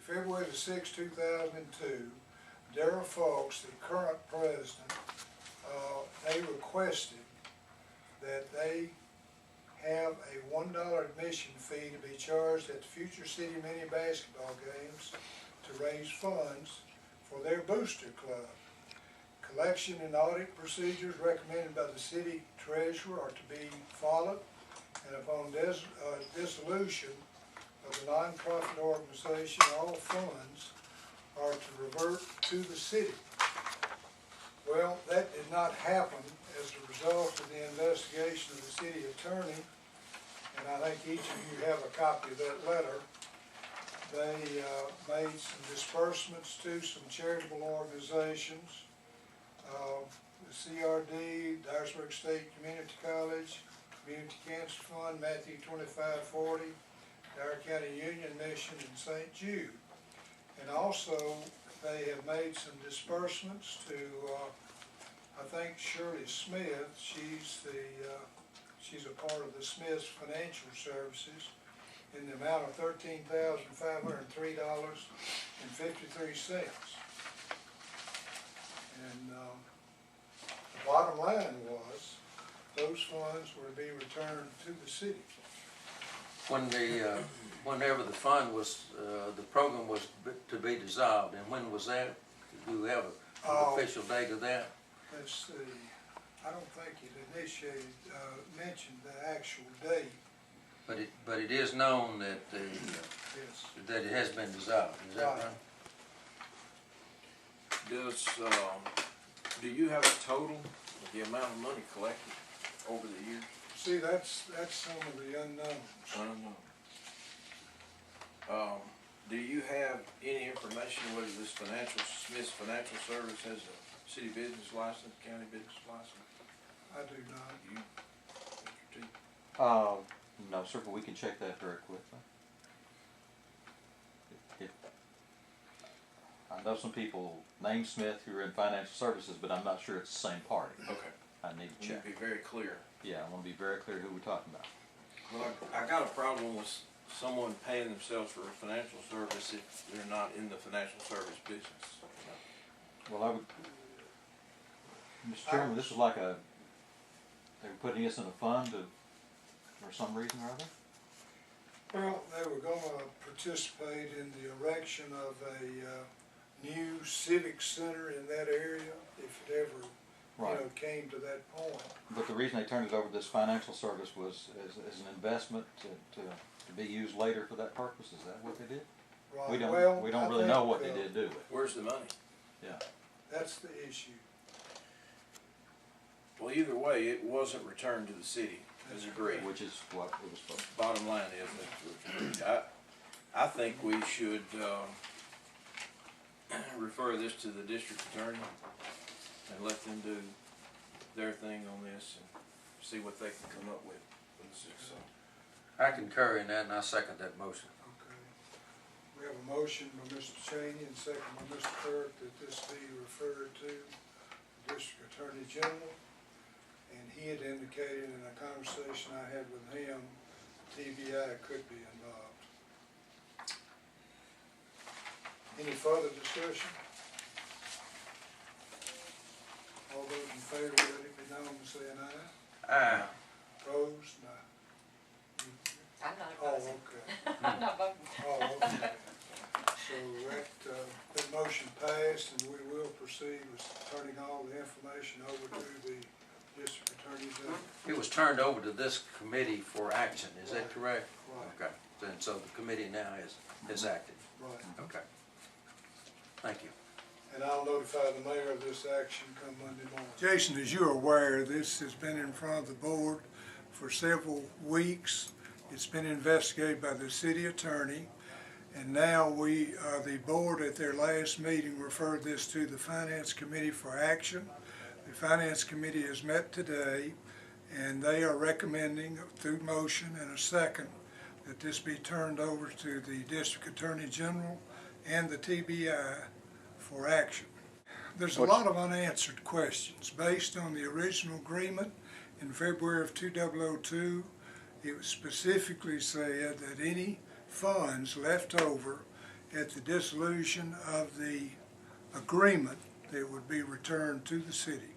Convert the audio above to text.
February the 6th, 2002, Darrell Fox, the current president, they requested that they have a $1 admission fee to be charged at the future city mini basketball games to raise funds for their booster club. Collection and audit procedures recommended by the city treasurer are to be followed, and upon dissolution of the nonprofit organization, all funds are to revert to the city. Well, that did not happen as a result of the investigation of the city attorney, and I think each of you have a copy of that letter. They made some disbursements to some charitable organizations, the CRD, Dyersburg State Community College, Community Cancer Fund, Matthew 2540, Dyer County Union Mission, and St. Jude. And also, they have made some disbursements to, I think, Shirley Smith. She's a part of the Smith's Financial Services, in the amount of $13,503.53. And the bottom line was, those funds were to be returned to the city. When whenever the fund was, the program was to be dissolved, and when was that? Do you have an official date of that? Let's see. I don't think it initiated, mentioned the actual date. But it is known that Yes. that it has been dissolved. Is that right? Do you have a total of the amount of money collected over the years? See, that's some of the unknowns. I don't know. Do you have any information whether this Smith's Financial Service has a city business license, county business license? I do not. You, Mr. T? No, sir, but we can check that very quickly. I know some people named Smith who are in financial services, but I'm not sure it's the same party. Okay. I need to check. Be very clear. Yeah, I want to be very clear who we're talking about. Well, I got a problem with someone paying themselves for a financial service if they're not in the financial service business. Well, I would, Mr. Chairman, this is like they were putting this in a fund for some reason or other? Well, they were going to participate in the erection of a new civic center in that area, if it ever came to that point. But the reason they turned it over to this financial service was as an investment to be used later for that purpose. Is that what they did? Right. We don't I really think, know what they did do with it. Where's the money? Yeah. That's the issue. Well, either way, it wasn't returned to the city, as agreed. Which is what it was supposed to be. Bottom line is, I think we should refer this to the district attorney and let them do their thing on this and see what they can come up with. I concur in that, and I second that motion. Okay. We have a motion by Mr. Cheney and second by Mr. Kirk that this be referred to the District Attorney General. And he had indicated in a conversation I had with him, TBI could be involved. Any further discussion? All those in favor, let it be known by saying aye. Aye. Opposed? No. I'm not Oh, opposing. okay. I'm not voting. Oh, okay. So that motion passed, and we will proceed with turning all the information over to the District Attorney General. It was turned over to this committee for action. Is that correct? Right. Okay. And so the committee now is active. Right. Okay. Thank you. And I'll notify the mayor of this action come Monday morning. Jason, as you're aware, this has been in front of the board for several weeks. It's been investigated by the city attorney, and now the board at their last meeting referred this to the Finance Committee for action. The Finance Committee has met today, and they are recommending through motion and a second that this be turned over to the District Attorney General and the TBI for action. There's a lot of unanswered questions. Based on the original agreement in February of 2002, it was specifically said that any funds left over at the dissolution of the agreement, that it would be returned to the city.